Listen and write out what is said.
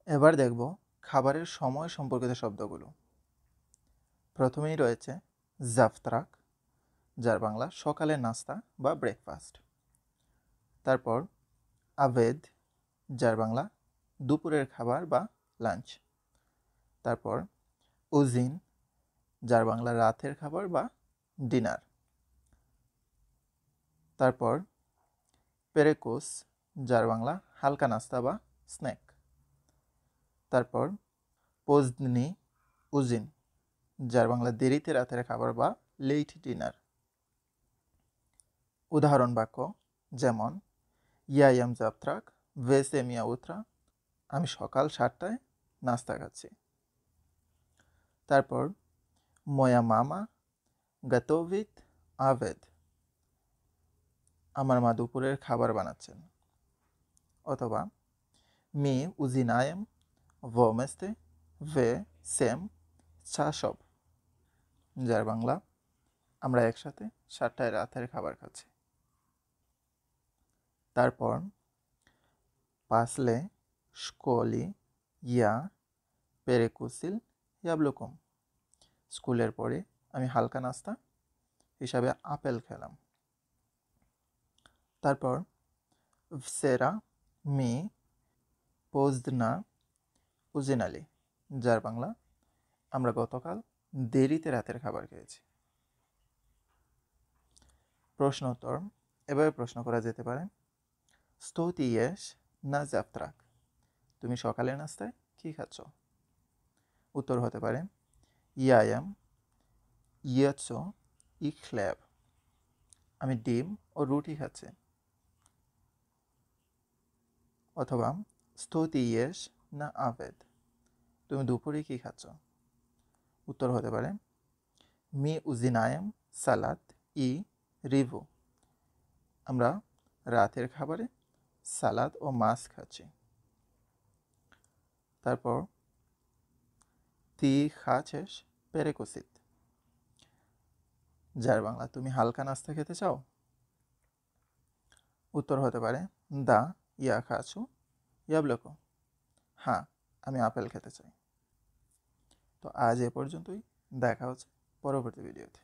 এবার দেখব খাবারের সময় সম্পর্কিত শব্দগুলো। প্রথমেই রয়েছে জাফত্রাক, যার বাংলা সকালের নাস্তা বা ব্রেকফাস্ট। তারপর আভেদ, যার বাংলা দুপুরের খাবার বা লাঞ্চ। তারপর উজিন, যার বাংলা রাতের খাবার বা ডিনার। তারপর পেরেকুস, যার বাংলা হালকা নাস্তা বা স্ন্যাক। তারপর পোজনি উজিন, যার বাংলা দেরিতে রাতের খাবার বা লেট ডিনার। উদাহরণ বাক্য যেমন ইয়াম জাফত্রাক ভেসে মিয়া উত্রা, আমি সকাল 7টায় নাস্তা খাচ্ছি। তারপর ময়া মামা গাতোভিত আভেদ, আমার মা দুপুরের খাবার বানাচ্ছেন। অথবা মি উজিনায়েম ভোমেস্তে ভে সেম চাসব, যার বাংলা আমরা একসাথে 7টায় রাতের খাবার খাচ্ছি। তারপর পাসলে স্কোলি ইয়া পেরেকুসিল ইয়াবলুকুম, স্কুলের পরে আমি হালকা নাস্তা হিসাবে আপেল খেলাম। তারপর সেরা মি পোজদনা উজিনালি, যার বাংলা আমরা গতকাল দেরিতে রাতের খাবার খেয়েছি। প্রশ্ন উত্তর এভাবে প্রশ্ন করা যেতে পারে: স্তোতি ইয়েস না জাফত্রাক, তুমি সকালের নাস্তায় কী খাচ্ছ? উত্তর হতে পারে ইয়াম ইয়েছো ইখল্যাব, আমি ডিম ও রুটি খাচ্ছি। অথবা স্তোতি ইয়েস না আভেদ, তুমি দুপুরে কী খাচ্ছ? উত্তর হতে পারে মি উজিনায়াম সালাদ ই রিভু, আমরা রাতের খাবারে সালাদ ও মাছ খাচ্ছি। তারপর তি খাচেস পেরেকুসিত, যার বাংলা তুমি হালকা নাস্তা খেতে চাও? উত্তর হতে পারে দা ইয়া খাচু ইয়াবলকো, হ্যাঁ আমি আপেল খেতে চাই। তো আজ এ পর্যন্তই, দেখা হচ্ছে পরবর্তী ভিডিওতে।